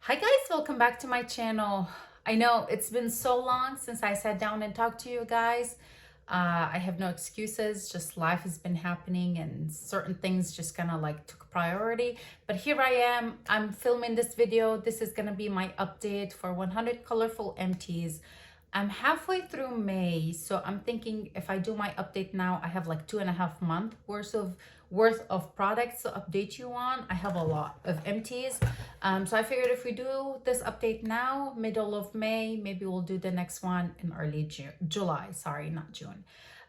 Hi guys, welcome back to my channel. I know it's been so long since I sat down and talked to you guys. I have no excuses, just life has been happening and certain things just kind of like took priority. But here I am, I'm filming this video. This is gonna be my update for 100 colorful empties. I'm halfway through May, so I'm thinking if I do my update now, I have like 2.5 months worth of products to update you on. I have a lot of empties. So I figured if we do this update now, middle of May, maybe we'll do the next one in early July, sorry, not June.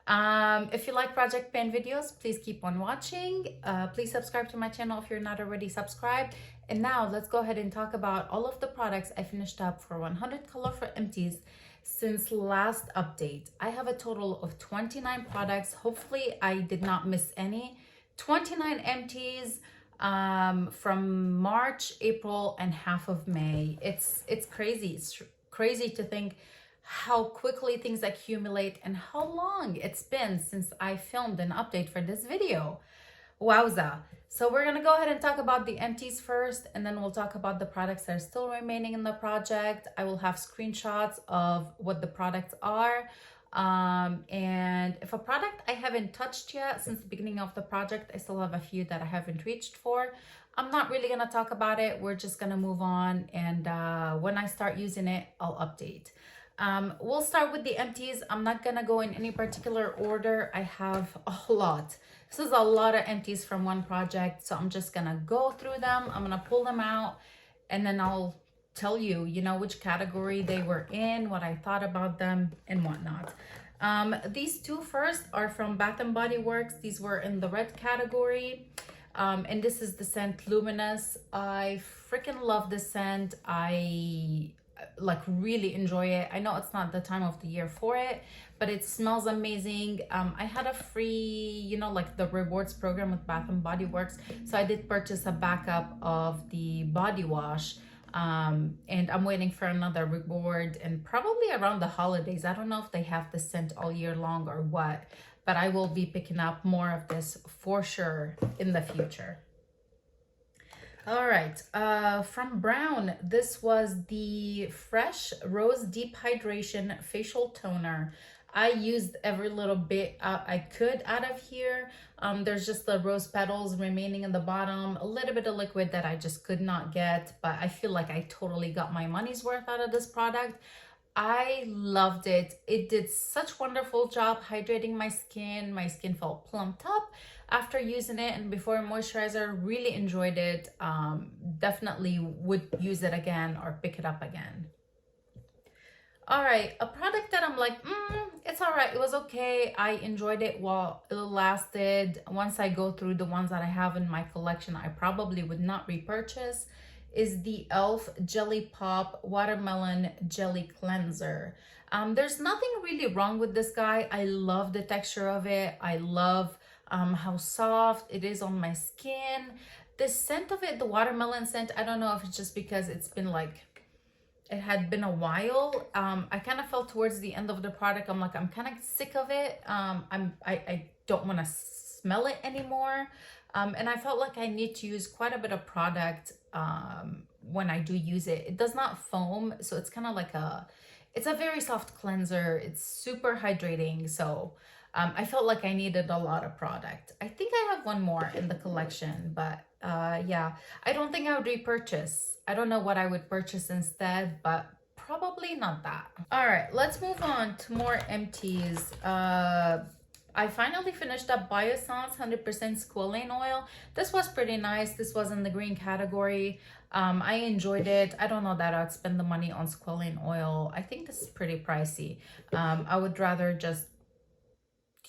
If you like project pan videos, please keep on watching. Please subscribe to my channel if you're not already subscribed. And now let's go ahead and talk about all of the products I finished up for 100 colorful empties since last update. I have a total of 29 products. Hopefully I did not miss any. 29 empties from March, April, and half of May. It's crazy. It's crazy to think how quickly things accumulate and how long it's been since I filmed an update for this video. Wowza. So we're gonna go ahead and talk about the empties first, and then we'll talk about the products that are still remaining in the project. I will have screenshots of what the products are. And if a product I haven't touched yet since the beginning of the project, I still have a few that I haven't reached for. I'm not really gonna talk about it. We're just gonna move on, and when I start using it, I'll update. We'll start with the empties. I'm not gonna go in any particular order. I have a lot. This is a lot of empties from one project, so I'm just gonna go through them. I'm gonna pull them out, and then I'll tell you, which category they were in, what I thought about them, and whatnot. These two first are from Bath & Body Works. These were in the red category. And this is the scent Luminous. I freaking love this scent. I like really enjoy it. I know it's not the time of the year for it, but it smells amazing. I had a free, like the rewards program with Bath & Body Works, so I did purchase a backup of the body wash. And I'm waiting for another reward, and probably around the holidays. I don't know if they have the scent all year long or what, but I will be picking up more of this for sure in the future. All right, from Brown, this was the Fresh Rose Deep Hydration Facial Toner. I used every little bit I could out of here. There's just the rose petals remaining in the bottom, a little bit of liquid that I just could not get, but I feel like I totally got my money's worth out of this product. I loved it. It did such wonderful job hydrating my skin. My skin felt plumped up after using it, and before moisturizer, really enjoyed it. Definitely would use it again or pick it up again. All right, a product that I'm like, it's all right. It was okay. I enjoyed it while it lasted. Once I go through the ones that I have in my collection, I probably would not repurchase, is the e.l.f. Jelly Pop Watermelon Jelly Cleanser. There's nothing really wrong with this guy. I love the texture of it. I love how soft it is on my skin. The scent of it, the watermelon scent, I don't know if it's just because it's been like, it had been a while. I kind of felt towards the end of the product, I'm like, I'm kind of sick of it. I don't want to smell it anymore. And I felt like I need to use quite a bit of product when I do use it. It does not foam, so it's kind of like it's a very soft cleanser. It's super hydrating, so I felt like I needed a lot of product. I think I have one more in the collection, but yeah, I don't think I would repurchase. I don't know what I would purchase instead, but probably not that. All right, let's move on to more empties. I finally finished up Biossance 100% squalane oil. This was pretty nice. This was in the green category. I enjoyed it. I don't know that I'd spend the money on squalane oil. I think this is pretty pricey. I would rather just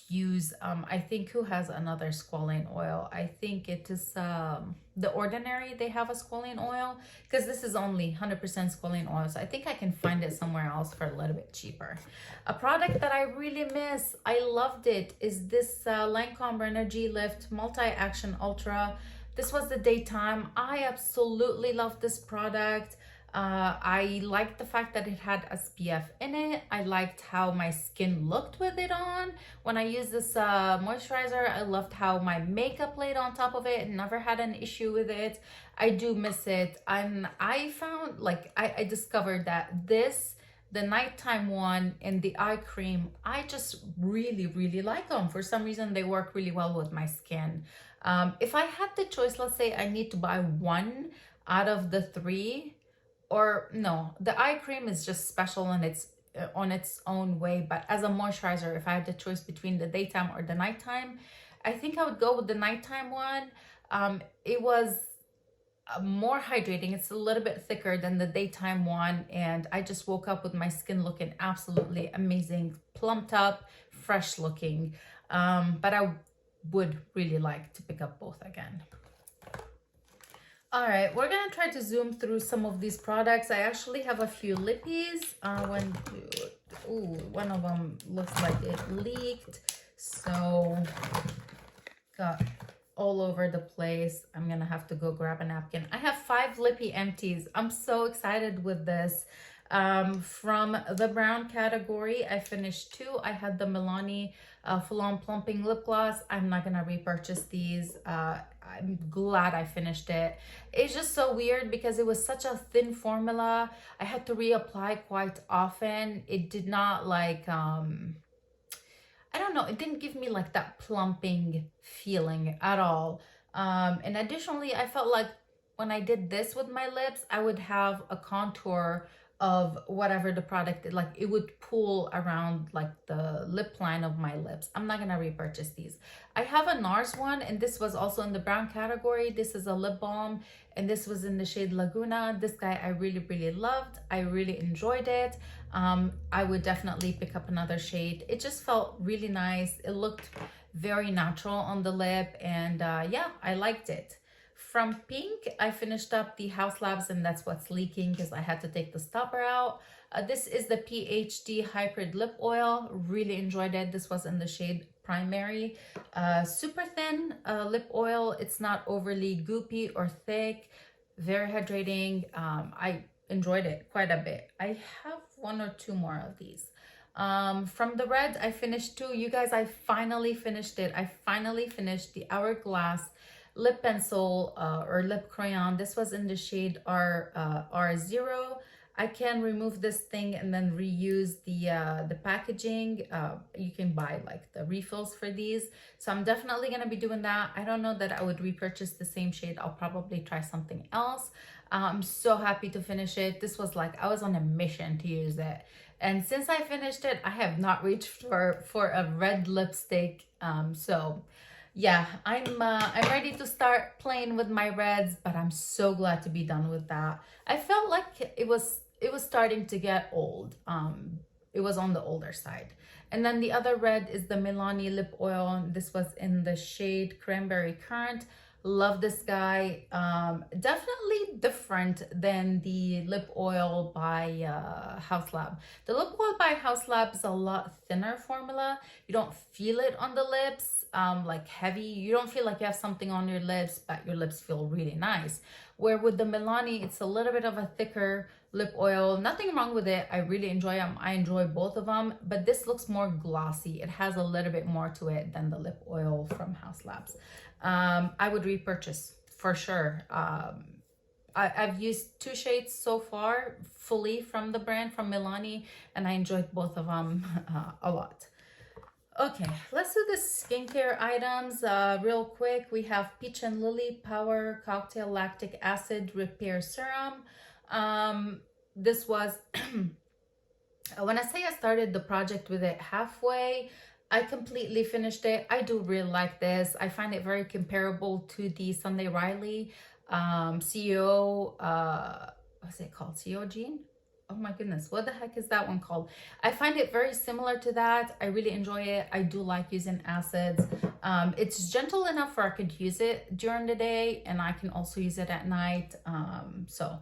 use I think who has another squalane oil. I think it is The Ordinary. They have a squalane oil, because this is only 100% squalane oil, so I think I can find it somewhere else for a little bit cheaper. A product that I really miss, I loved it, is this Lancome Energy Lift Multi-Action Ultra. This was the daytime. I absolutely love this product. I liked the fact that it had SPF in it. I liked how my skin looked with it on. When I used this moisturizer, I loved how my makeup laid on top of it. Never had an issue with it. I do miss it. And I found, like, I discovered that the nighttime one and the eye cream, I just really like them. For some reason, they work really well with my skin. If I had the choice, let's say I need to buy one out of the three, or no, the eye cream is just special on its own way. But as a moisturizer, if I had the choice between the daytime or the nighttime, I think I would go with the nighttime one. It was more hydrating. It's a little bit thicker than the daytime one, and I just woke up with my skin looking absolutely amazing, plumped up, fresh looking. But I would really like to pick up both again. All right, we're gonna try to zoom through some of these products. I actually have a few lippies. One of them looks like it leaked, so got all over the place. I'm gonna have to go grab a napkin. I have 5 lippy empties. I'm so excited with this. From the brown category, I finished 2. I had the Milani Full On Plumping Lip Gloss. I'm not gonna repurchase these. I'm glad I finished it. It's just so weird because it was such a thin formula. I had to reapply quite often. It did not like, I don't know, it didn't give me like that plumping feeling at all. And additionally, I felt like when I did this with my lips, I would have a contour of whatever the product, like it would pull around like the lip line of my lips. I'm not gonna repurchase these. I have a NARS one, and this was also in the brown category. This is a lip balm, and this was in the shade Laguna. This guy I really loved. I really enjoyed it. I would definitely pick up another shade. It just felt really nice. It looked very natural on the lip, and yeah, I liked it. From Pink, I finished up the House Labs, and that's what's leaking because I had to take the stopper out. This is the PhD Hybrid Lip Oil. Really enjoyed it. This was in the shade Primary. Super thin lip oil. It's not overly goopy or thick. Very hydrating. I enjoyed it quite a bit. I have 1 or 2 more of these. From the red, I finished 2. You guys, I finally finished it. I finally finished the Hourglass lip pencil or lip crayon. This was in the shade R0. I can remove this thing and then reuse the packaging. You can buy like the refills for these, so I'm definitely gonna be doing that. I don't know that I would repurchase the same shade. I'll probably try something else. I'm so happy to finish it. This was like I was on a mission to use it, and since I finished it, I have not reached for a red lipstick. So yeah, I'm ready to start playing with my reds, but I'm so glad to be done with that. I felt like it was starting to get old. It was on the older side. And then the other red is the Milani lip oil. This was in the shade Cranberry Currant. Love this guy. Definitely different than the lip oil by House Lab. The lip oil by House Lab is a lot thinner formula. You don't feel it on the lips. Like heavy. You don't feel like you have something on your lips, but your lips feel really nice. Where with the Milani, it's a little bit of a thicker lip oil. Nothing wrong with it. I really enjoy them. I enjoy both of them, but this looks more glossy. It has a little bit more to it than the lip oil from House Labs. I would repurchase for sure. I've used 2 shades so far fully from the brand, from Milani, and I enjoyed both of them a lot. Okay, let's do the skincare items real quick. We have Peach and Lily Power Cocktail Lactic Acid Repair Serum. This was, when I say I started the project with it halfway, I completely finished it. I do really like this. I find it very comparable to the Sunday Riley CEO, what's it called? CEO Jean? Oh my goodness, what the heck is that one called? I find it very similar to that. I really enjoy it. I do like using acids. It's gentle enough where I could use it during the day, and I can also use it at night. So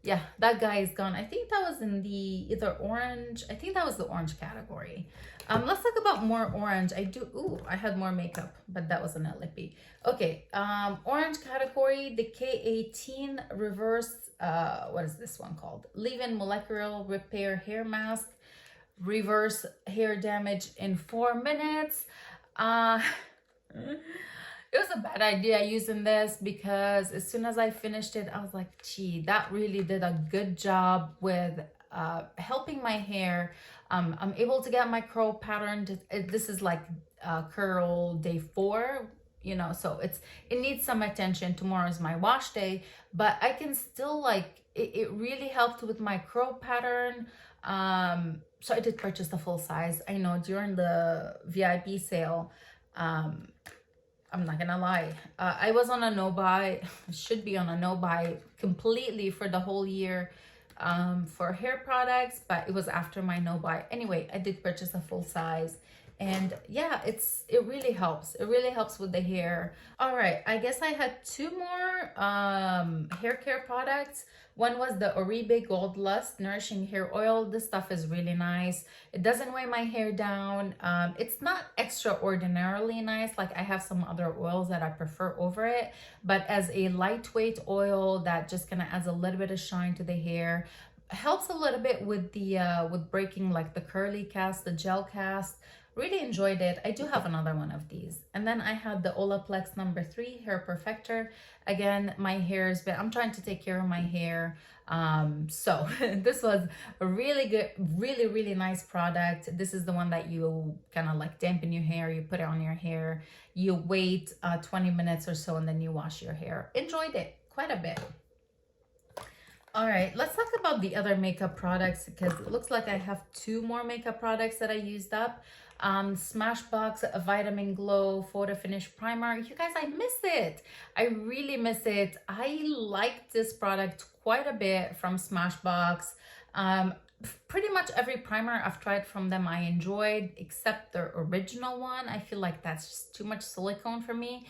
Yeah, that guy is gone. I think that was in the either orange. I think that was the orange category. Let's talk about more orange. I had more makeup, but that wasn't a lippy. Okay, orange category, the K18 reverse, what is this one called? Leave-in molecular repair hair mask, reverse hair damage in 4 minutes. Uh, it was a bad idea using this because as soon as I finished it, I was like, gee, that really did a good job with helping my hair. I'm able to get my curl pattern. This is like curl day 4, you know, so it needs some attention. Tomorrow is my wash day, but I can still like, it really helped with my curl pattern. So I did purchase the full size. I know during the VIP sale, I'm not gonna lie, I was on a no buy, should be on a no buy completely for the whole year for hair products, but it was after my no buy. Anyway, I did purchase a full size, and yeah, it really helps. It really helps with the hair. All right, I guess I had 2 more hair care products. One was the Oribe Gold Lust Nourishing Hair Oil. This stuff is really nice. It doesn't weigh my hair down. It's not extraordinarily nice. Like I have some other oils that I prefer over it, but as a lightweight oil that just kind of adds a little bit of shine to the hair, helps a little bit with the with breaking like the curly cast, the gel cast. Really enjoyed it. I do have another one of these. And then I had the Olaplex number 3 Hair Perfector. Again, my hair has been, I'm trying to take care of my hair. So this was a really good, really, really nice product. This is the one that you kind of like dampen your hair, you put it on your hair, you wait 20 minutes or so, and then you wash your hair. Enjoyed it quite a bit. All right, let's talk about the other makeup products because it looks like I have 2 more makeup products that I used up. Smashbox Vitamin Glow Photo Finish Primer. You guys, I miss it. I really miss it. I like this product quite a bit from Smashbox. Pretty much every primer I've tried from them I enjoyed, except the original one. I feel like that's just too much silicone for me.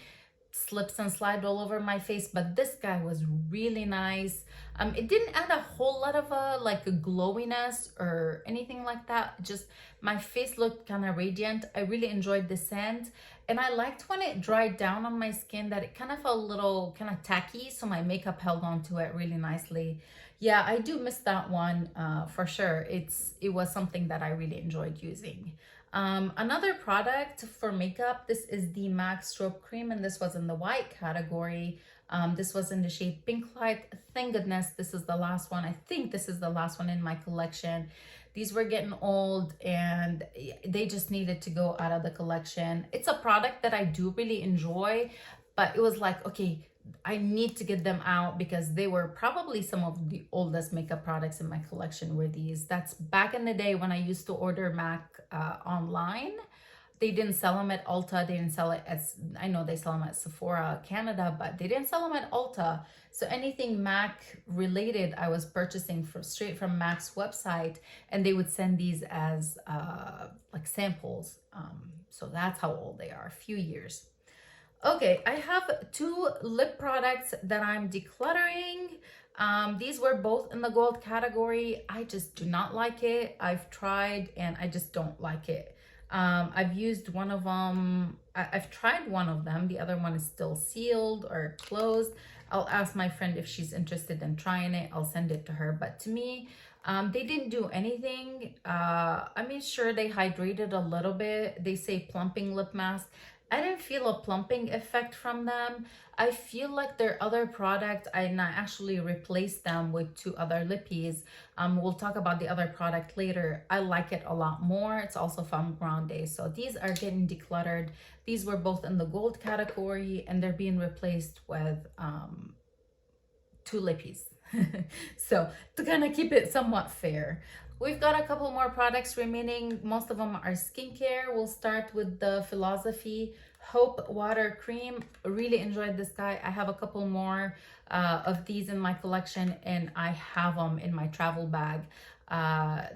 Slips and slide all over my face, but this guy was really nice. It didn't add a whole lot of like a glowiness or anything like that. Just my face looked kind of radiant. I really enjoyed the scent, and I liked when it dried down on my skin that it kind of felt a little kind of tacky, so my makeup held on to it really nicely. Yeah, I do miss that one for sure. It was something that I really enjoyed using. Another product for makeup, this is the MAC Strobe Cream, and this was in the white category. This was in the shade Pink Light. Thank goodness this is the last one. I think this is the last one in my collection. These were getting old and they just needed to go out of the collection. It's a product that I do really enjoy, but it was like, okay, I need to get them out because they were probably some of the oldest makeup products in my collection were these. That's back in the day when I used to order MAC online. They didn't sell them at Ulta. They didn't sell it as, I know they sell them at Sephora Canada, but they didn't sell them at Ulta. So anything MAC related, I was purchasing straight from MAC's website, and they would send these as like samples. So that's how old they are, a few years. Okay, I have 2 lip products that I'm decluttering. These were both in the gold category. I just do not like it. I've tried and I just don't like it. I've used one of them. I've tried one of them. The other one is still sealed or closed. I'll ask my friend if she's interested in trying it. I'll send it to her. But to me, they didn't do anything. I mean, sure, they hydrated a little bit. They say plumping lip mask. I didn't feel a plumping effect from them. I feel like their other product, I actually replaced them with 2 other lippies. We'll talk about the other product later. I like it a lot more. It's also from Grande. So these are getting decluttered. These were both in the gold category and they're being replaced with 2 lippies. So to kind of keep it somewhat fair. We've got a couple more products remaining. Most of them are skincare. We'll start with the Philosophy Hope Water Cream. Really enjoyed this guy. I have a couple more of these in my collection, and I have them in my travel bag.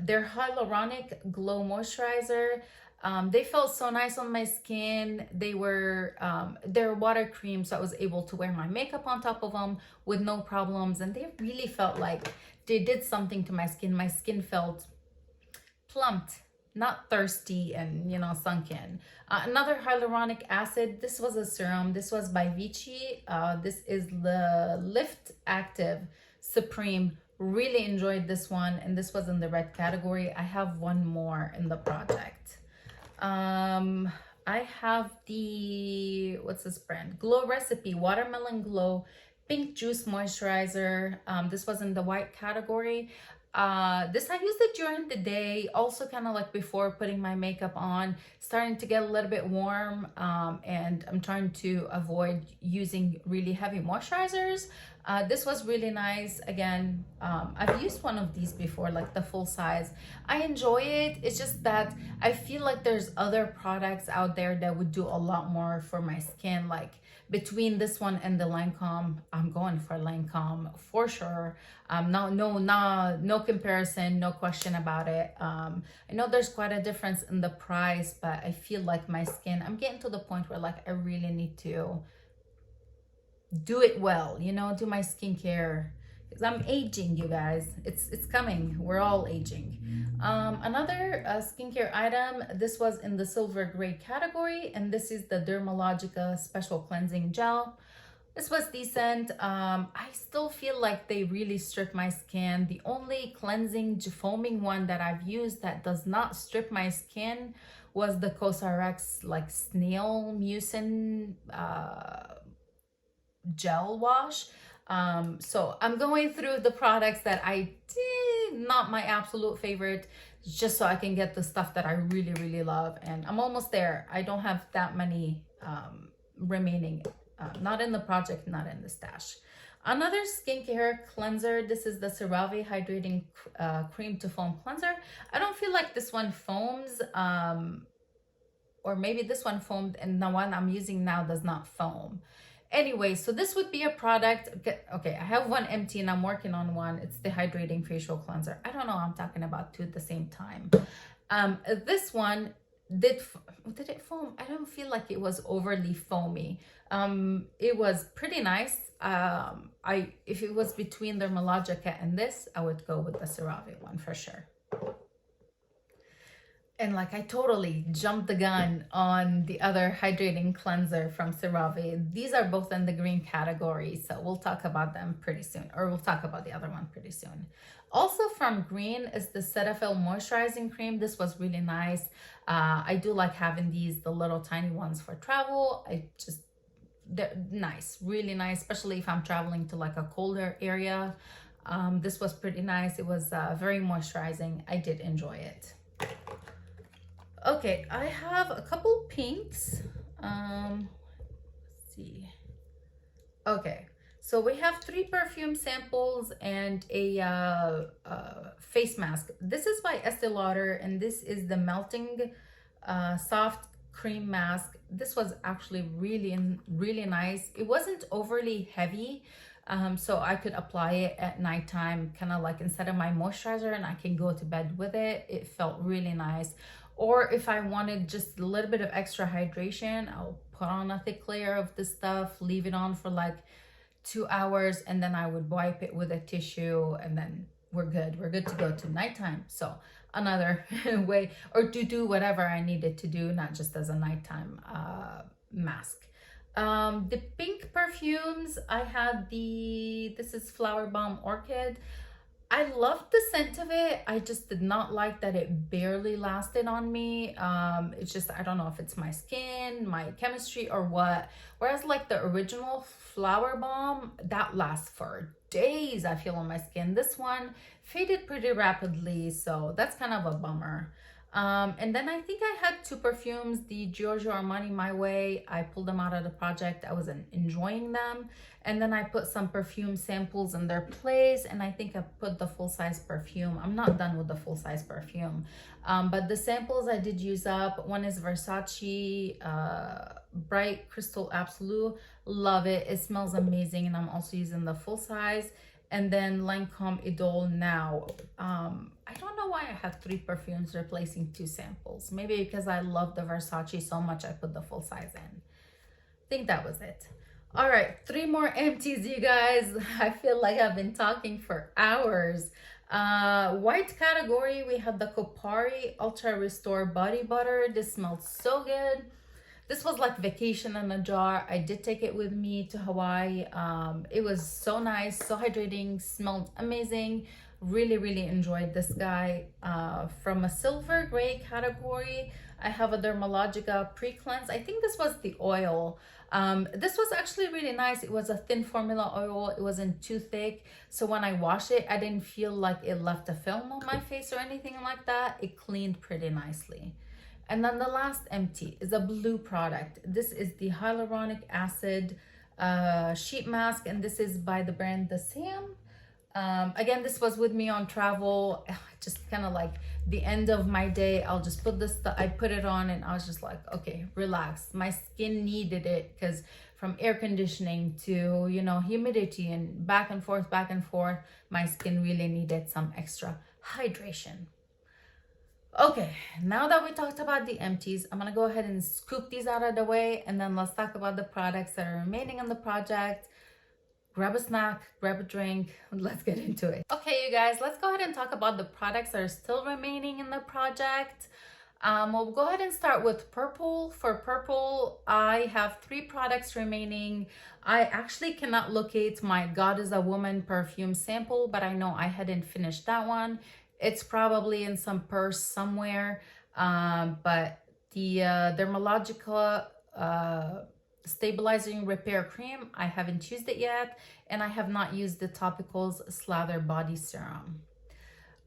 They're hyaluronic glow moisturizer. They felt so nice on my skin. They're water cream, so I was able to wear my makeup on top of them with no problems. And they really felt like they did something to my skin. My skin felt plumped, not thirsty and, you know, sunken. Another hyaluronic acid. This was a serum. This was by Vichy. This is the Lift Active Supreme. Really enjoyed this one, and this was in the red category. I have one more in the project. I have the, what's this brand? Glow Recipe Watermelon Glow Pink Juice Moisturizer. This was in the white category. This I used it during the day, also kind of like before putting my makeup on, starting to get a little bit warm, and I'm trying to avoid using really heavy moisturizers. This was really nice. Again, I've used one of these before, like the full size. I enjoy it. It's just that I feel like there's other products out there that would do a lot more for my skin. Like between this one and the Lancome, I'm going for Lancome for sure. No comparison, no question about it. I know there's quite a difference in the price, but I feel like my skin, I'm getting to the point where like I really need to do it well, you know, do my skincare, because I'm aging, you guys. It's coming. We're all aging. Another skincare item, this was in the silver gray category, and this is the Dermalogica Special Cleansing Gel. This was decent. I still feel like they really strip my skin. The only cleansing foaming one that I've used that does not strip my skin was the COSRX like snail mucin gel wash. So I'm going through the products that I did not my absolute favorite, just so I can get the stuff that I really love, and I'm almost there. I don't have that many remaining, not in the project, not in the stash. Another skincare cleanser, this is the CeraVe Hydrating Cream to Foam Cleanser. I don't feel like this one foams, or maybe this one foamed and the one I'm using now does not foam. Anyway, so this would be a product. Okay, I have one empty and I'm working on one. It's the Hydrating Facial Cleanser. I don't know, I'm talking about two at the same time. This one did it foam? I don't feel like it was overly foamy. It was pretty nice. If it was between the Dermalogica and this, I would go with the CeraVe one for sure. And like I totally jumped the gun on the other hydrating cleanser from CeraVe. These are both in the green category, so we'll talk about them pretty soon, or we'll talk about the other one pretty soon. Also from green is the Cetaphil Moisturizing Cream. This was really nice. I do like having these, the little tiny ones for travel. They're nice, really nice, especially if I'm traveling to like a colder area. This was pretty nice. It was very moisturizing. I did enjoy it. Okay, I have a couple pinks. Let's see. Okay, so we have 3 perfume samples and a face mask. This is by Estee Lauder, and this is the Melting Soft Cream Mask. This was actually really nice. It wasn't overly heavy, so I could apply it at nighttime, kind of like instead of my moisturizer, and I can go to bed with it. It felt really nice. Or if I wanted just a little bit of extra hydration, I'll put on a thick layer of this stuff, leave it on for like 2 hours, and then I would wipe it with a tissue, and then we're good. We're good to go to nighttime. So another way, or to do whatever I needed to do, not just as a nighttime mask. The pink perfumes, I had this is Flower Bomb Orchid. I loved the scent of it. I just did not like that it barely lasted on me. It's just, I don't know if it's my skin, my chemistry, or what. Whereas like the original Flower Bomb, that lasts for days, I feel, on my skin. This one faded pretty rapidly, so that's kind of a bummer. And then I think I had 2 perfumes, the Giorgio Armani My Way. I pulled them out of the project. I wasn't enjoying them. And then I put some perfume samples in their place, and I think I put the full-size perfume. I'm not done with the full-size perfume. But the samples I did use up. One is Versace Bright Crystal Absolute. Love it. It smells amazing, and I'm also using the full size. and then Lancome Idole Now. I don't know why I have 3 perfumes replacing 2 samples. Maybe because I love the Versace so much I put the full size in. I think that was it. All right, 3 more empties, you guys. I feel like I've been talking for hours. White category, we have the Kopari Ultra Restore Body Butter. This smells so good. This was like vacation in a jar. I did take it with me to Hawaii. It was so nice, so hydrating, smelled amazing. Really enjoyed this guy. From a silver gray category, I have a Dermalogica pre-cleanse. I think this was the oil. This was actually really nice. It was a thin formula oil. It wasn't too thick. So when I wash it, I didn't feel like it left a film on my face or anything like that. It cleaned pretty nicely. And then the last empty is a blue product. This is the hyaluronic acid sheet mask, and this is by the brand The Sam. Again, this was with me on travel. Just kind of like the end of my day, I'll just put this, I put it on and I was just like, okay, relax. My skin needed it because from air conditioning to, you know, humidity and back and forth, my skin really needed some extra hydration. Okay, now that we talked about the empties, I'm gonna go ahead and scoop these out of the way, and then let's talk about the products that are remaining on the project. Grab a snack, grab a drink, let's get into it. Okay, you guys, let's go ahead and talk about the products that are still remaining in the project. We'll go ahead and start with purple. For purple, I have 3 products remaining. I actually cannot locate my God is a Woman perfume sample, but I know I hadn't finished that one. It's probably in some purse somewhere, but the Dermalogica Stabilizing Repair Cream, I haven't used it yet, and I have not used the Topicals Slather Body Serum.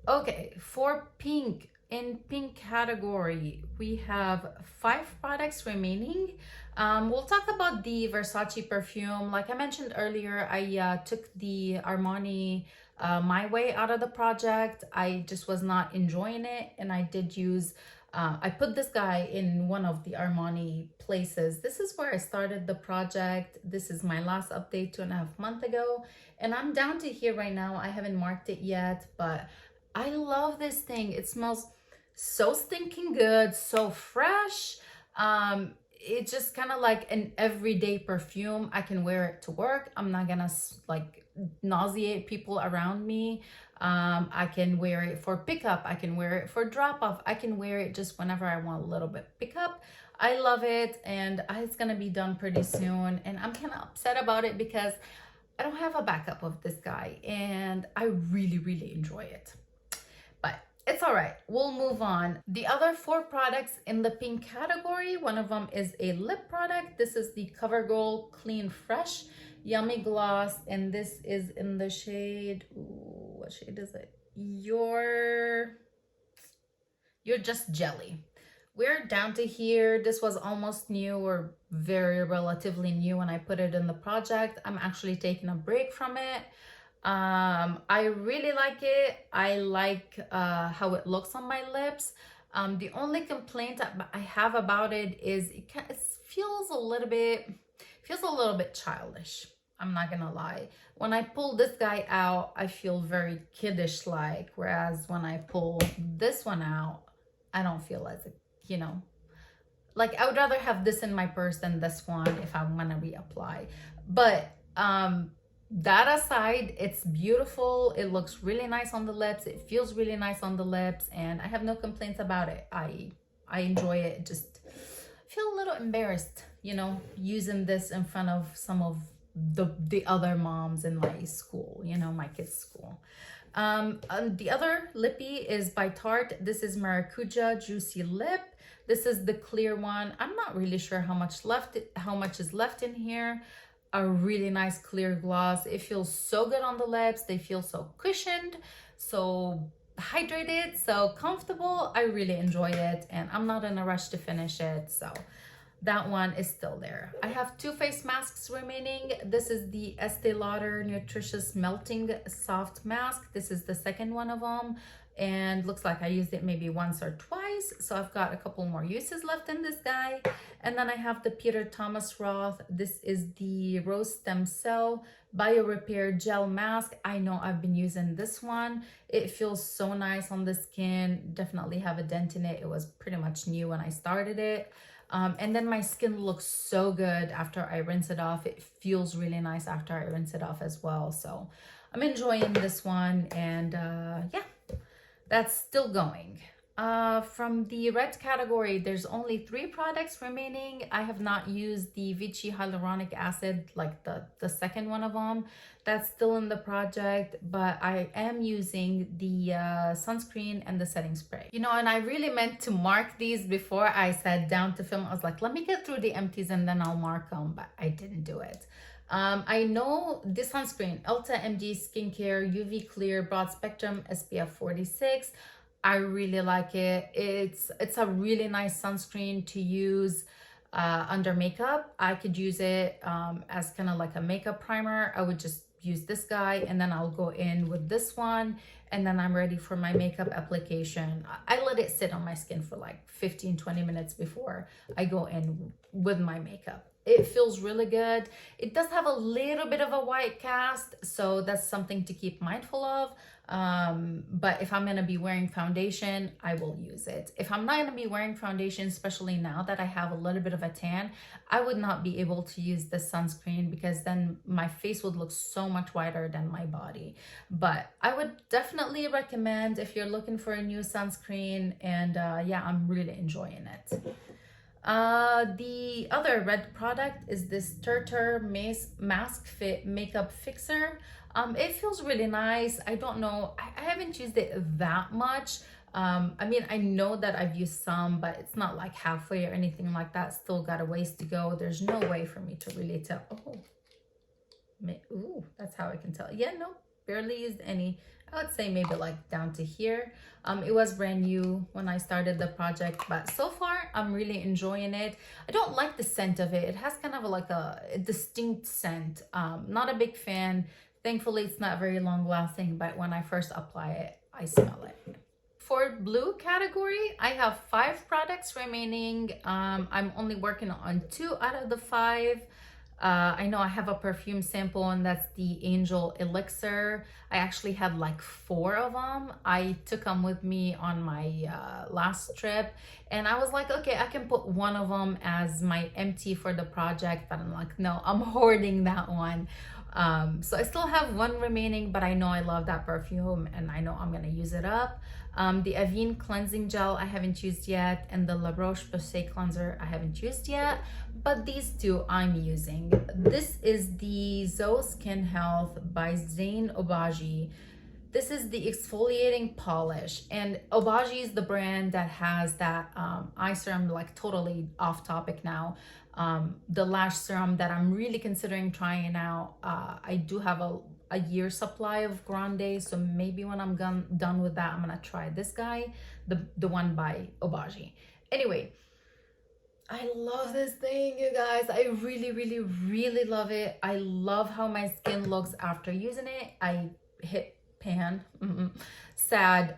Okay, for pink, in pink category, we have 5 products remaining. We'll talk about the Versace perfume. Like I mentioned earlier, I took the Armani My Way out of the project. I just was not enjoying it, and I did use I put this guy in one of the Armani places. This is where I started the project. This is my last update 2.5 months ago, and I'm down to here right now. I haven't marked it yet, but I love this thing. It smells so stinking good, so fresh. It's just kind of like an everyday perfume. I can wear it to work. I'm not gonna like nauseate people around me. I can wear it for pickup. I can wear it for drop off. I can wear it just whenever I want a little bit pickup. I love it, and it's gonna be done pretty soon. And I'm kind of upset about it because I don't have a backup of this guy, and I really enjoy it. But it's all right. We'll move on. The other 4 products in the pink category, one of them is a lip product. This is the CoverGirl Clean Fresh Yummy Gloss, and this is in the shade, ooh, what shade is it? You're Just Jelly. We're down to here. This was almost new, or very relatively new when I put it in the project. I'm actually taking a break from it. I really like it. I like how it looks on my lips. The only complaint I have about it is it feels a little bit childish. I'm not gonna lie. When I pull this guy out, I feel very kiddish like, whereas when I pull this one out, I don't feel as, you know, like I would rather have this in my purse than this one if I want to reapply. But that aside, it's beautiful. It looks really nice on the lips. It feels really nice on the lips, and I have no complaints about it. I enjoy it. Just feel a little embarrassed, you know, using this in front of some of the other moms in my school, you know, my kids' school. The other lippy is by Tarte. This is Maracuja Juicy Lip. This is the clear one. I'm not really sure how much is left in here. A really nice clear gloss. It feels so good on the lips. They feel so cushioned, so hydrated, so comfortable. I really enjoy it, and I'm not in a rush to finish it, so that one is still there. I have 2 face masks remaining. This is the Estee Lauder Nutritious Melting Soft Mask. This is the second one of them, and looks like I used it maybe once or twice. nice. So I've got a couple more uses left in this guy. And then I have the Peter Thomas Roth. This is the Rose Stem Cell Bio Repair Gel Mask. I know I've been using this one. It feels so nice on the skin. Definitely have a dent in it. It was pretty much new when I started it. And then my skin looks so good after I rinse it off. It feels really nice after I rinse it off as well. So I'm enjoying this one, and yeah, that's still going. From the red category, there's only 3 products remaining. I have not used the Vichy hyaluronic acid, like the second one of them. That's still in the project, but I am using the sunscreen and the setting spray. You know, and I really meant to mark these before I sat down to film. I was like, let me get through the empties and then I'll mark them, but I didn't do it. I know this sunscreen, Ulta MD Skincare UV Clear Broad Spectrum SPF 46. I really like it. It's a really nice sunscreen to use under makeup. I could use it as kind of like a makeup primer. I would just use this guy and then I'll go in with this one, and then I'm ready for my makeup application. I let it sit on my skin for like 15-20 minutes before I go in with my makeup. It feels really good. It does have a little bit of a white cast, so that's something to keep mindful of. But if I'm gonna be wearing foundation, I will use it. If I'm not gonna be wearing foundation, especially now that I have a little bit of a tan, I would not be able to use the sunscreen because then my face would look so much whiter than my body. But I would definitely recommend if you're looking for a new sunscreen, and yeah, I'm really enjoying it. The other red product is this Turtur Mask Fit Makeup Fixer. It feels really nice. I don't know, I haven't used it that much. I mean, I know that I've used some, but it's not like halfway or anything like that. Still got a ways to go. There's no way for me to really tell. Ooh, that's how I can tell. Yeah, no, barely used any. I would say maybe like down to here. It was brand new when I started the project, but so far I'm really enjoying it. I don't like the scent of it. It has kind of like a distinct scent. Not a big fan. Thankfully, it's not very long lasting, but when I first apply it, I smell it. For blue category, I have 5 products remaining. I'm only working on 2 out of the 5. I know I have a perfume sample, and that's the Angel Elixir. I actually had like 4 of them. I took them with me on my last trip, and I was like, okay, I can put one of them as my empty for the project, but I'm like, no, I'm hoarding that one. So I still have 1 remaining, but I know I love that perfume and I know I'm gonna use it up. The Avène cleansing gel I haven't used yet, and the La Roche-Posay cleanser I haven't used yet, but these 2 I'm using. This is the Zoe Skin Health by Zain Obagi. This is the exfoliating polish, and Obagi is the brand that has that eye serum, like totally off topic now. The lash serum that I'm really considering trying out. I do have a year supply of Grande, so maybe when I'm done with that, I'm gonna try this guy, the one by Obagi. Anyway, I love this thing, you guys. I really love it. I love how my skin looks after using it. I hit pan. Sad.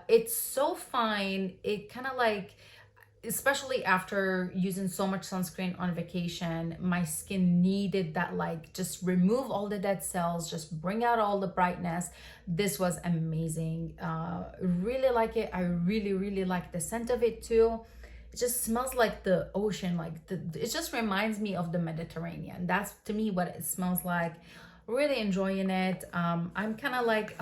It's so fine. It kind of like, especially after using so much sunscreen on vacation, my skin needed that, like, just remove all the dead cells, just bring out all the brightness. This was amazing. Really like it. I really like the scent of it too. It just smells like the ocean, like it just reminds me of the Mediterranean. That's to me what it smells like. Really enjoying it. I'm kind of like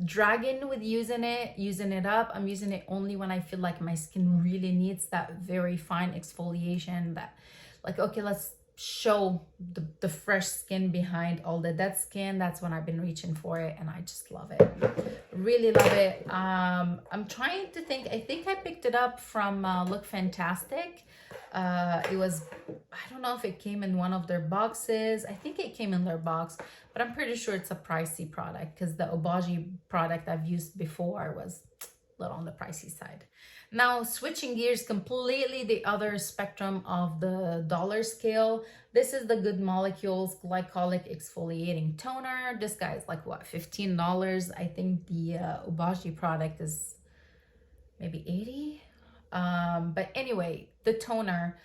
dragging with using it up. I'm using it only when I feel like my skin really needs that very fine exfoliation, that like, okay, let's show the fresh skin behind all the dead skin. That's when I've been reaching for it, and I just love it. Really love it. I'm trying to think. I think I picked it up from Look Fantastic. It was, I don't know if it came in one of their boxes. I think it came in their box, but I'm pretty sure it's a pricey product because the Obagi product I've used before was a little on the pricey side. Now, switching gears completely the other spectrum of the dollar scale. This is the Good Molecules Glycolic Exfoliating Toner. This guy is like, what, $15? I think the Obagi product is maybe 80. But anyway, the toner,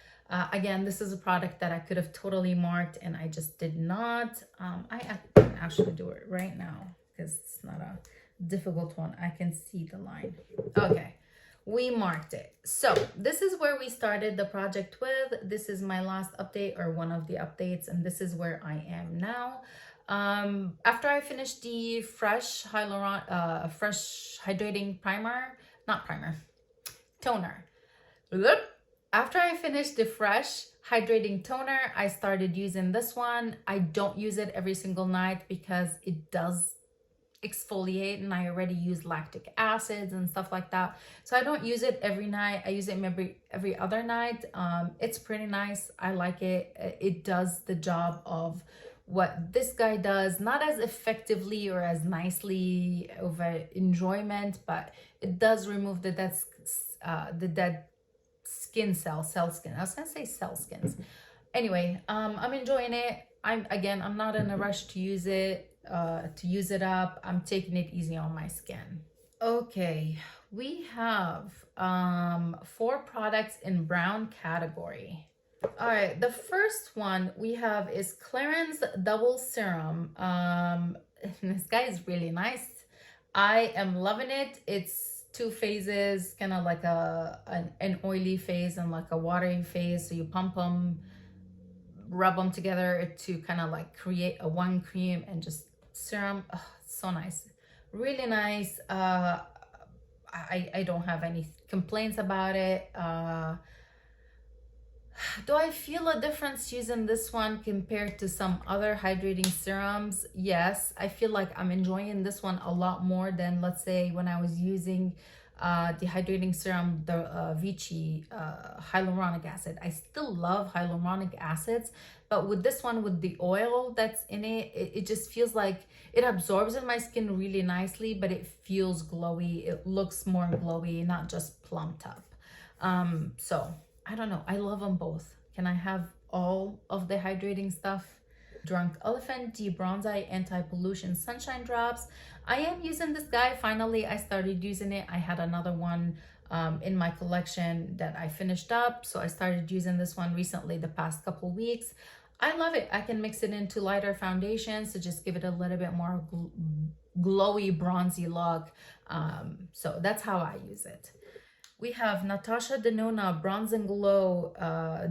again, this is a product that I could have totally marked and I just did not. I can actually do it right now because it's not a difficult one. I can see the line. Okay, we marked it. So this is where we started the project with. This is my last update, or one of the updates, and this is where I am now. After I finished the fresh hydrating primer, not primer, toner. After I finished the fresh hydrating toner, I started using this one. I don't use it every single night because it does exfoliate, and I already use lactic acids and stuff like that, so I don't use it every night. I use it every other night. It's pretty nice. I like it. It does the job of what this guy does, not as effectively or as nicely of an enjoyment, but it does remove the dead skin cell skin. I was gonna say cell skins. Anyway, I'm enjoying it. I'm not in a rush to use it up. I'm taking it easy on my skin. Okay, we have 4 products in brown category. All right, the first one we have is Clarins Double Serum. This guy is really nice. I am loving it. It's 2 phases, kind of like an oily phase and like a watery phase. So you pump them, rub them together to kind of like create a one cream and just serum. Oh, so nice, really nice. I don't have any complaints about it. Do I feel a difference using this one compared to some other hydrating serums? Yes, I feel like I'm enjoying this one a lot more than, let's say, when I was using the hydrating serum, the Vichy hyaluronic acid. I still love hyaluronic acids, but with this one, with the oil that's in it, it just feels like it absorbs in my skin really nicely, but it feels glowy. It looks more glowy, not just plumped up. So I don't know. I love them both. Can I have all of the hydrating stuff? Drunk Elephant Bronze Anti-Pollution Sunshine Drops. I am using this guy. Finally, I started using it. I had another one in my collection that I finished up, so I started using this one recently, the past couple weeks. I love it. I can mix it into lighter foundations to just give it a little bit more glowy, bronzy look. So that's how I use it. We have Natasha Denona Bronze and Glow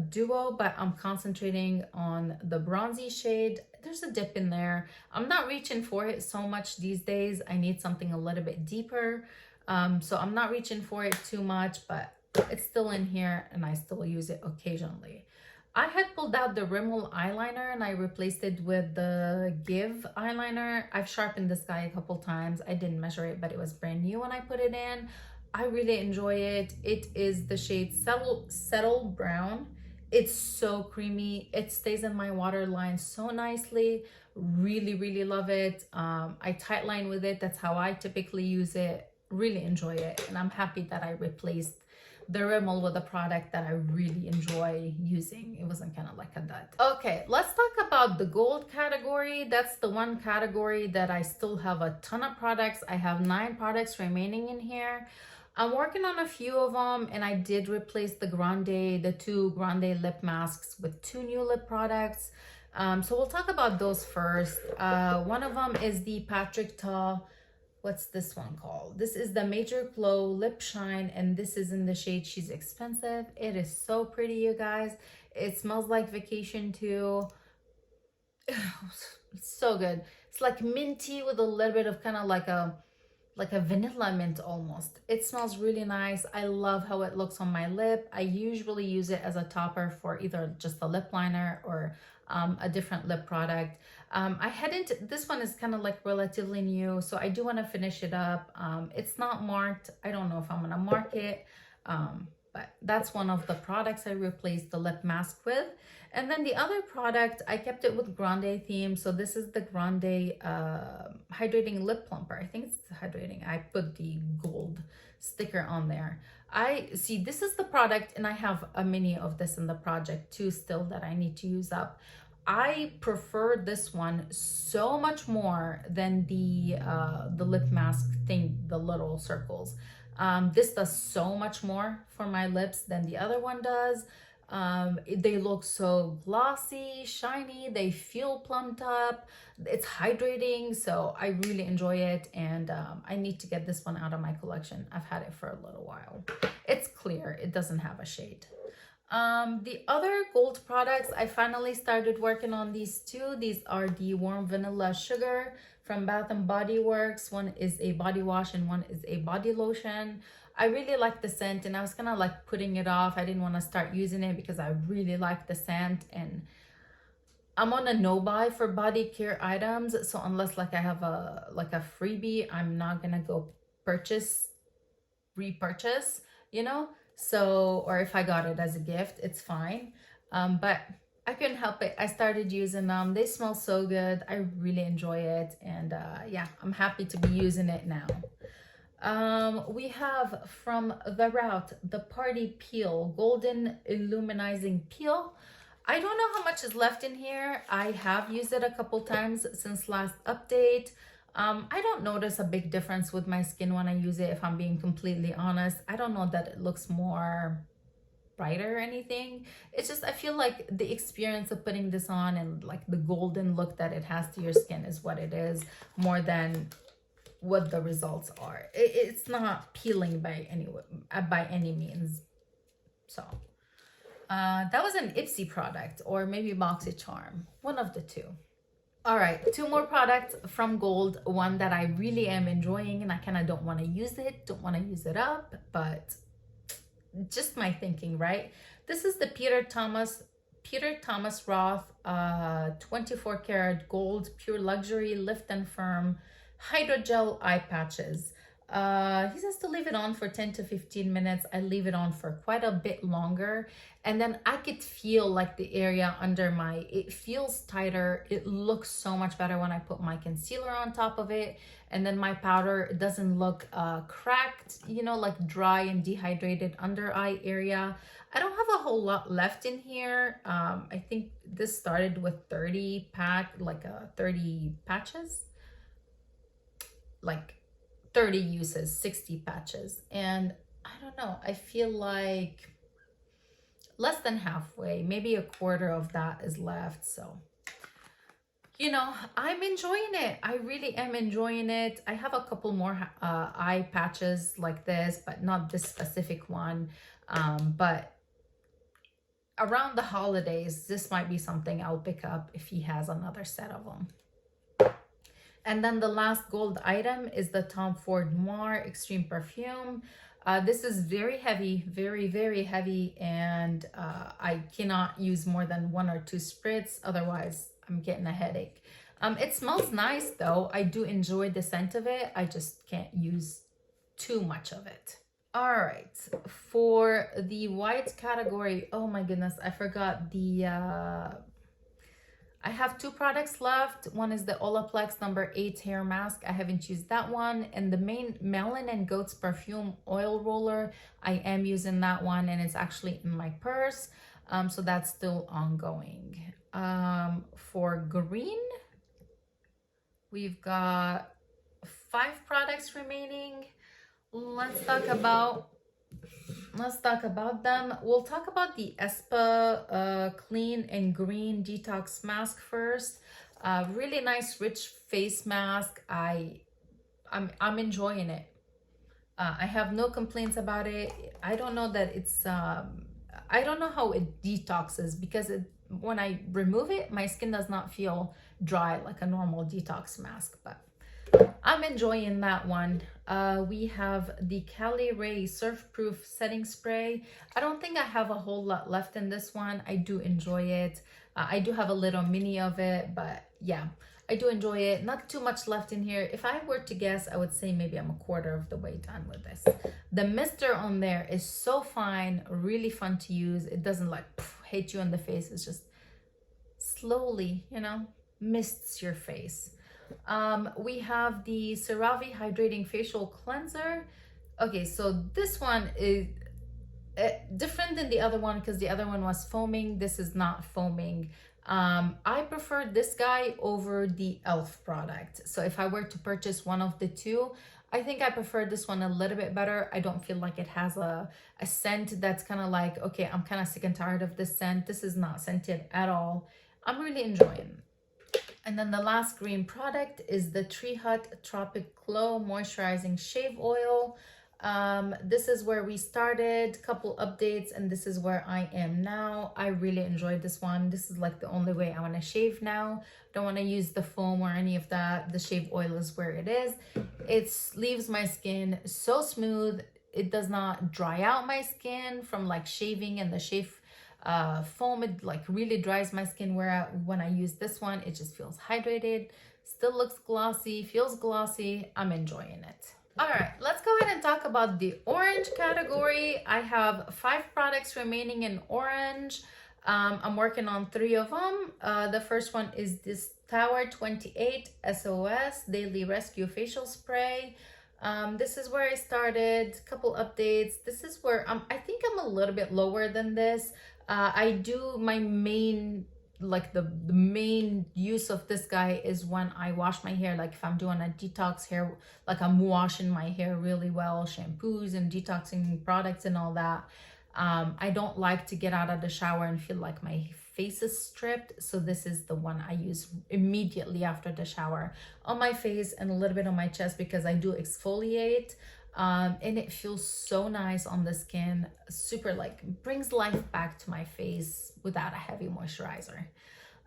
Duo, but I'm concentrating on the bronzy shade. There's a dip in there. I'm not reaching for it so much these days. I need something a little bit deeper. So I'm not reaching for it too much, but it's still in here and I still use it occasionally. I had pulled out the Rimmel eyeliner and I replaced it with the Give eyeliner. I've sharpened this guy a couple times. I didn't measure it, but it was brand new when I put it in. I really enjoy it. It is the shade Settle Brown. It's so creamy. It stays in my waterline so nicely. Really, really love it. I tightline with it. That's how I typically use it. Really enjoy it. And I'm happy that I replaced the Rimmel with a product that I really enjoy using. It wasn't kind of like a dud. Okay, let's talk about the gold category. That's the one category that I still have a ton of products. I have 9 products remaining in here. I'm working on a few of them, and I did replace the 2 Grande lip masks with 2 new lip products. So we'll talk about those first. One of them is the Patrick Ta. What's this one called? This is the Major Glow Lip Shine, and this is in the shade She's Expensive. It is so pretty, you guys. It smells like vacation too. It's so good. It's like minty with a little bit of kind of like a vanilla mint almost. It smells really nice. I love how it looks on my lip. I usually use it as a topper for either just a lip liner or a different lip product. This one is kind of like relatively new, so I do want to finish it up. It's not marked. I don't know if I'm gonna mark it, but that's one of the products I replaced the lip mask with. And then the other product, I kept it with Grande theme. So this is the Grande hydrating lip plumper. I think it's hydrating. I put the gold sticker on there. This is the product, and I have a mini of this in the project too still that I need to use up. I prefer this one so much more than the lip mask thing, the little circles. This does so much more for my lips than the other one does. They look so glossy, shiny, they feel plumped up. It's hydrating, so I really enjoy it, and I need to get this one out of my collection. I've had it for a little while. It's clear, it doesn't have a shade. The other gold products, I finally started working on these two. These are the Warm Vanilla Sugar from Bath and Body Works. One is a body wash and one is a body lotion. I really like the scent, and I was kind of like putting it off. I didn't want to start using it because I really like the scent, and I'm on a no buy for body care items. So unless like I have a freebie, I'm not gonna go repurchase, you know. So, or if I got it as a gift, it's fine. But I couldn't help it. I started using them. They smell so good. I really enjoy it, and yeah, I'm happy to be using it now. We have from The Route the Party Peel Golden Illuminizing Peel. I don't know how much is left in here. I have used it a couple times since last update. I don't notice a big difference with my skin when I use it, if I'm being completely honest. I don't know that it looks more brighter or anything. It's just, I feel like the experience of putting this on and like the golden look that it has to your skin is what it is, more than what the results are. It's not peeling by any means. So that was an Ipsy product, or maybe BoxyCharm, one of the two. All right, two more products from Gold. One that I really am enjoying, and I kind of don't want to use it up, but just my thinking, right? This is the Peter Thomas Roth 24 karat gold pure luxury lift and firm hydrogel eye patches. He says to leave it on for 10 to 15 minutes. I leave it on for quite a bit longer, and then I could feel like the area under it feels tighter. It looks so much better when I put my concealer on top of it, and then my powder, it doesn't look cracked, you know, like dry and dehydrated under eye area. I don't have a whole lot left in here. I think this started with 30 patches, like 30 uses, 60 patches, and I don't know, I feel like less than halfway, maybe a quarter of that is left. So, you know, I'm enjoying it. I really am enjoying it. I have a couple more eye patches like this, but not this specific one. But around the holidays, this might be something I'll pick up if he has another set of them. And then the last gold item is the Tom Ford Noir Extreme Perfume. This is very heavy, very, very heavy, and I cannot use more than 1 or 2 spritz, otherwise I'm getting a headache. It smells nice though. I do enjoy the scent of it. I just can't use too much of it. All right, for the white category, oh my goodness, I forgot I have 2 products left. One is the Olaplex number 8 hair mask. I haven't used that one. And the main Melon and Goats perfume oil roller, I am using that one, and it's actually in my purse. So that's still ongoing. For green, we've got 5 products remaining. Let's talk about them. We'll talk about the Espa Clean and Green Detox Mask first. Really nice, rich face mask. I'm enjoying it. I have no complaints about it. I don't know that it's I don't know how it detoxes, because when I remove it, my skin does not feel dry like a normal detox mask, but I'm enjoying that one. We have the Cali Ray Surf Proof Setting Spray. I don't think I have a whole lot left in this one. I do enjoy it. I do have a little mini of it, but yeah, I do enjoy it. Not too much left in here. If I were to guess, I would say maybe I'm a quarter of the way done with this. The mister on there is so fine, really fun to use. It doesn't like hit you in the face. It's just slowly, you know, mists your face. We have the CeraVe Hydrating Facial Cleanser. Okay, so this one is different than the other one, because the other one was foaming. This is not foaming. I prefer this guy over the elf product. So if I were to purchase one of the two, I think I prefer this one a little bit better. I don't feel like it has a scent that's kind of like, okay, I'm kind of sick and tired of this scent. This is not scented at all. I'm really enjoying it. And then the last green product is the Tree Hut Tropic Glow Moisturizing Shave Oil. This is where we started, couple updates, and this is where I am now. I really enjoyed this one. This is like the only way I want to shave now. Don't want to use the foam or any of that. The shave oil is where it is. It leaves my skin so smooth. It does not dry out my skin from like shaving, and the shave foam, it like really dries my skin, where when I use this one, it just feels hydrated, still looks glossy, feels glossy. I'm enjoying it. All right, let's go ahead and talk about the orange category. I have 5 products remaining in orange. I'm working on 3 of them. The first one is this Tower 28 SOS Daily Rescue Facial Spray. This is where I started, couple updates. This is where I think I'm a little bit lower than this. I do my main, like the main use of this guy is when I wash my hair, like if I'm doing a detox hair, like I'm washing my hair really well, shampoos and detoxing products and all that. I don't like to get out of the shower and feel like my face is stripped, so this is the one I use immediately after the shower on my face and a little bit on my chest, because I do exfoliate. And it feels so nice on the skin, super like brings life back to my face without a heavy moisturizer.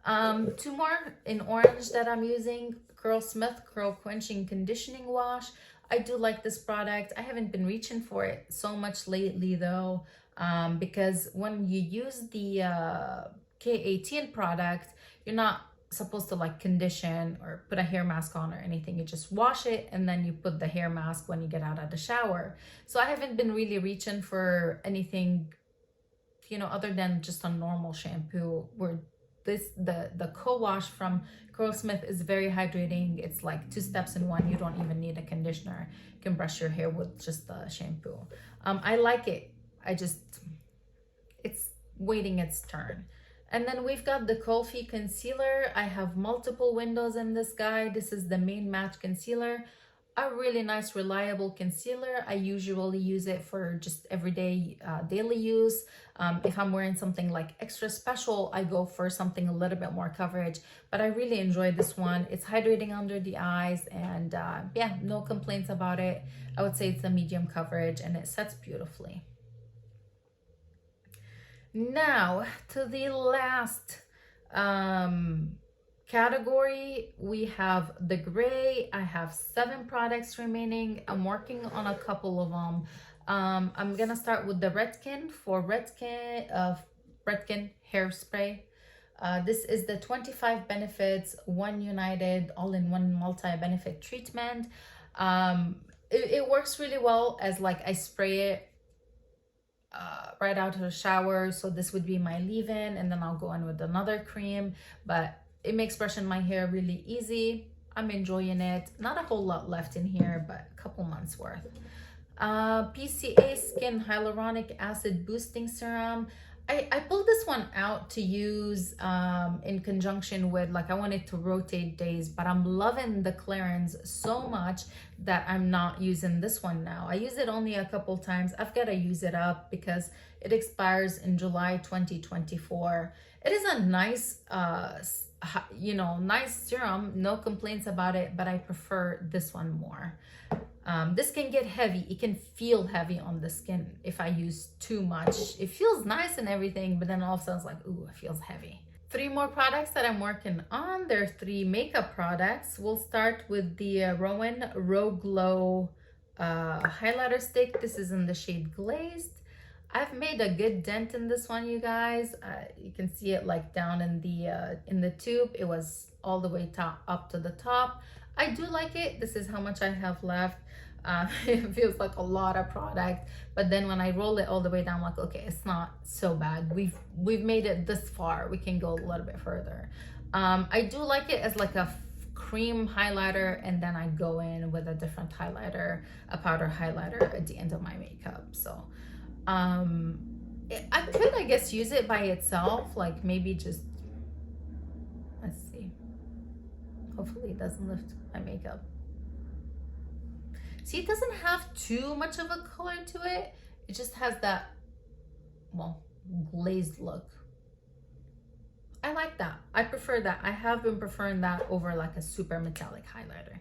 2 more in orange that I'm using, Curlsmith Curl Quenching Conditioning Wash. I do like this product. I haven't been reaching for it so much lately though, because when you use the K18 product, you're not supposed to like condition or put a hair mask on or anything. You just wash it and then you put the hair mask when you get out of the shower. So I haven't been really reaching for anything, you know, other than just a normal shampoo, where the co-wash from Curlsmith is very hydrating. It's like 2 steps in one. You don't even need a conditioner. You can brush your hair with just the shampoo. I like it. It's waiting its turn. And then we've got the Colfi Concealer. I have multiple windows in this guy. This is the main matte concealer. A really nice, reliable concealer. I usually use it for just everyday daily use. If I'm wearing something like extra special, I go for something a little bit more coverage. But I really enjoy this one. It's hydrating under the eyes, and yeah, no complaints about it. I would say it's a medium coverage and it sets beautifully. Now to the last category, we have the gray. I have 7 products remaining. I'm working on a couple of them. I'm gonna start with the Redken Redken hairspray. This is the 25 benefits, 1 united all-in-one multi-benefit treatment. It works really well as like I spray it right out of the shower. So this would be my leave-in, and then I'll go in with another cream, but it makes brushing my hair really easy. I'm enjoying it. Not a whole lot left in here, but a couple months worth. PCA Skin Hyaluronic Acid Boosting Serum. I pulled this one out to use in conjunction with, like, I wanted to rotate days, but I'm loving the clearance so much that I'm not using this one now. I use it only a couple times. I've got to use it up because it expires in July 2024. It is a nice, you know, nice serum, no complaints about it, but I prefer this one more. This can get heavy. It can feel heavy on the skin if I use too much. It feels nice and everything, but then all of a sudden it's like, ooh, it feels heavy. 3 more products that I'm working on. There are 3 makeup products. We'll start with the Rowan Row Glow highlighter stick. This is in the shade Glazed. I've made a good dent in this one, you guys. You can see it like down in the tube. It was all the way up to the top. I do like it. This is how much I have left. It feels like a lot of product, but then when I roll it all the way down, I'm like, okay, it's not so bad. We've made it this far. We can go a little bit further. I do like it as like a cream highlighter, and then I go in with a different highlighter, a powder highlighter at the end of my makeup. So I could, I guess, use it by itself, like maybe just Hopefully it doesn't lift my makeup. See, it doesn't have too much of a color to it. It just has that, well, glazed look. I like that. I prefer that. I have been preferring that over like a super metallic highlighter.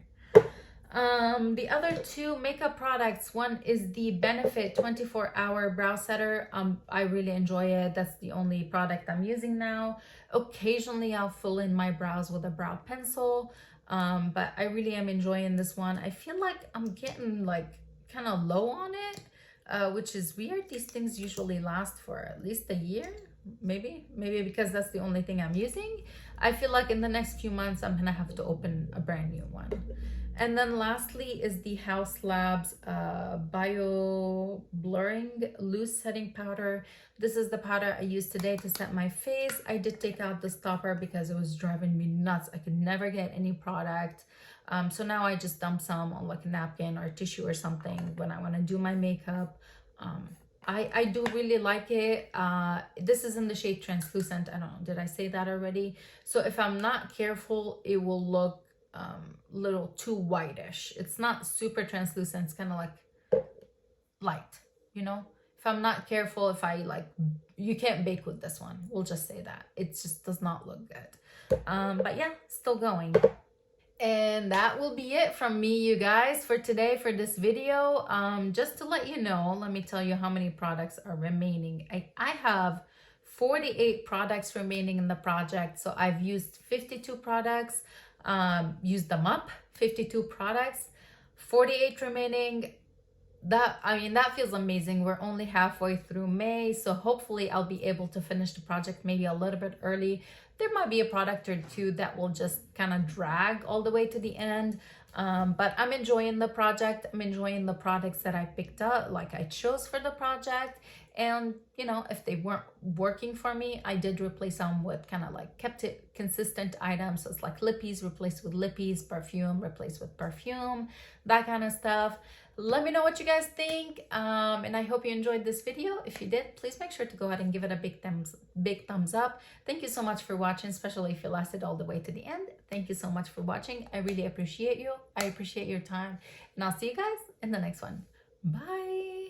The other two makeup products, one is the Benefit 24-hour brow setter. I really enjoy it. That's the only product I'm using now. Occasionally I'll fill in my brows with a brow pencil, but I really am enjoying this one. I feel like I'm getting like kind of low on it, which is weird. These things usually last for at least a year. Maybe because that's the only thing I'm using. I feel like in the next few months I'm gonna have to open a brand new one. And then lastly is the House Labs Bio Blurring Loose Setting Powder. This is the powder I used today to set my face. I did take out the stopper because it was driving me nuts. I could never get any product. So now I just dump some on like a napkin or tissue or something when I want to do my makeup. I do really like it. This is in the shade Translucent. I don't know, did I say that already? So if I'm not careful, it will look little too whitish. It's not super translucent. It's kind of like light, you know? If I'm not careful, if I like, you can't bake with this one. We'll just say that. It just does not look good. But yeah, still going. And that will be it from me, you guys, for today, for this video. Just to let you know, let me tell you how many products are remaining. I have 48 products remaining in the project. So I've used 52 products, used them up, 52 products, 48 remaining. That feels amazing. We're only halfway through May, so hopefully I'll be able to finish the project maybe a little bit early. There might be a product or two that will just kind of drag all the way to the end, but I'm enjoying the project. I'm enjoying the products that I picked up, like I chose for the project. And you know, if they weren't working for me, I did replace them with kind of like kept it consistent items. So it's like lippies replaced with lippies, perfume replaced with perfume, that kind of stuff. Let me know what you guys think, and I hope you enjoyed this video. If you did, please make sure to go ahead and give it a big thumbs up. Thank you so much for watching, especially if you lasted all the way to the end. Thank you so much for watching. I really appreciate you. I appreciate your time, and I'll see you guys in the next one. Bye.